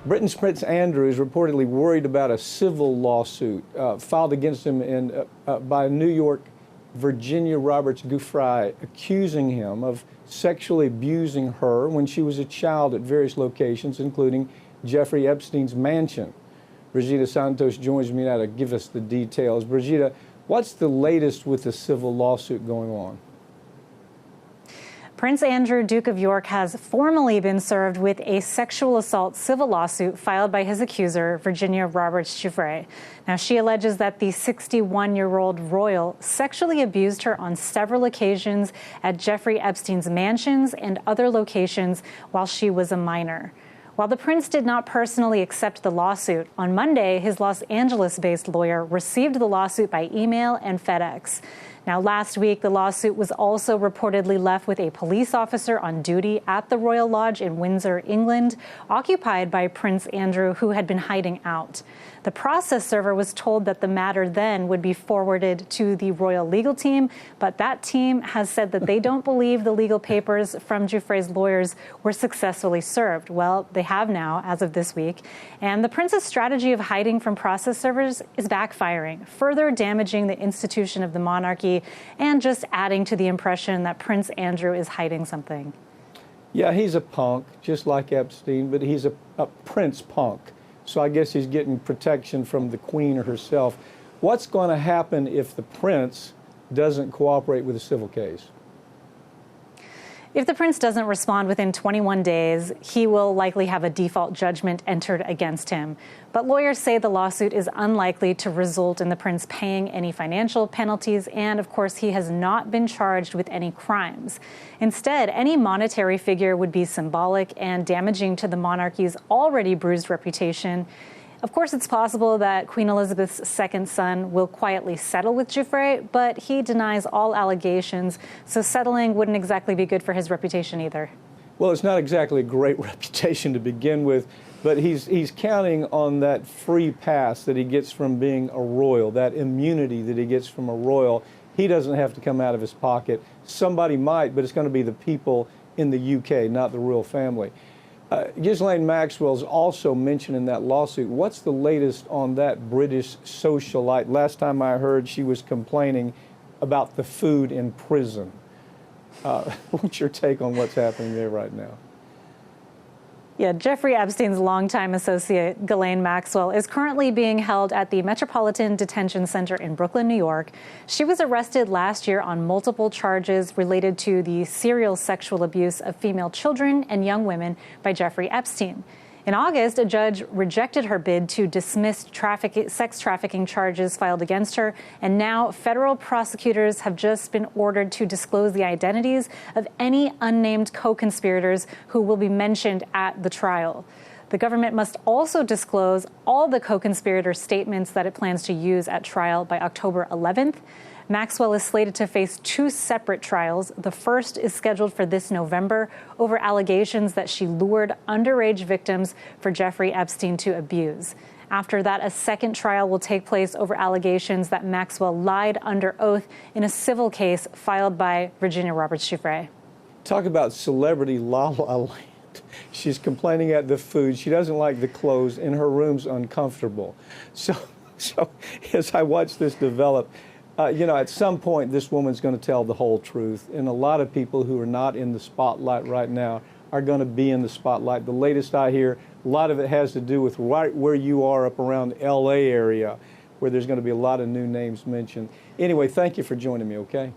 Britain's Prince Andrew is reportedly worried about a civil lawsuit filed against him by New York Virginia Roberts Giuffre, accusing him of sexually abusing her when she was a child at various locations, including Jeffrey Epstein's mansion. Brigida Santos joins me now to give us the details. Brigida, what's the latest with the civil lawsuit going on? Prince Andrew, Duke of York, has formally been served with a sexual assault civil lawsuit filed by his accuser, Virginia Roberts Giuffre. Now, she alleges that the 61-year-old royal sexually abused her on several occasions at Jeffrey Epstein's mansions and other locations while she was a minor. While the prince did not personally accept the lawsuit, on Monday, his Los Angeles-based lawyer received the lawsuit by email and FedEx. Now, last week, the lawsuit was also reportedly left with a police officer on duty at the Royal Lodge in Windsor, England, occupied by Prince Andrew, who had been hiding out. The process server was told that the matter then would be forwarded to the royal legal team, but that team has said that they don't believe the legal papers from Giuffre's lawyers were successfully served. Well, they have now, as of this week, and the prince's strategy of hiding from process servers is backfiring, further damaging the institution of the monarchy and just adding to the impression that Prince Andrew is hiding something. Yeah, he's a punk, just like Epstein, but he's a prince punk. So I guess he's getting protection from the queen herself. What's going to happen if the prince doesn't cooperate with a civil case? If the prince doesn't respond within 21 days, he will likely have a default judgment entered against him. But lawyers say the lawsuit is unlikely to result in the prince paying any financial penalties, and of course, he has not been charged with any crimes. Instead, any monetary figure would be symbolic and damaging to the monarchy's already bruised reputation. Of course, it's possible that Queen Elizabeth's second son will quietly settle with Giuffre, but he denies all allegations, so settling wouldn't exactly be good for his reputation either. Well, it's not exactly a great reputation to begin with, but he's counting on that free pass that he gets from being a royal, that immunity that he gets from a royal. He doesn't have to come out of his pocket. Somebody might, but it's going to be the people in the UK, not the royal family. Ghislaine Maxwell is also mentioned in that lawsuit. What's the latest on that British socialite? Last time I heard, she was complaining about the food in prison. What's your take on what's happening there right now? Yeah, Jeffrey Epstein's longtime associate, Ghislaine Maxwell, is currently being held at the Metropolitan Detention Center in Brooklyn, New York. She was arrested last year on multiple charges related to the serial sexual abuse of female children and young women by Jeffrey Epstein. In August, a judge rejected her bid to dismiss sex trafficking charges filed against her, and now federal prosecutors have just been ordered to disclose the identities of any unnamed co-conspirators who will be mentioned at the trial. The government must also disclose all the co-conspirator statements that it plans to use at trial by October 11th. Maxwell is slated to face two separate trials. The first is scheduled for this November over allegations that she lured underage victims for Jeffrey Epstein to abuse. After that, a second trial will take place over allegations that Maxwell lied under oath in a civil case filed by Virginia Roberts Giuffre. Talk about celebrity la la land. She's complaining at the food. She doesn't like the clothes, and her room's uncomfortable. So as I watch this develop, at some point, this woman's going to tell the whole truth. And a lot of people who are not in the spotlight right now are going to be in the spotlight. The latest I hear, a lot of it has to do with right where you are up around the LA area, where there's going to be a lot of new names mentioned. Anyway, thank you for joining me, okay?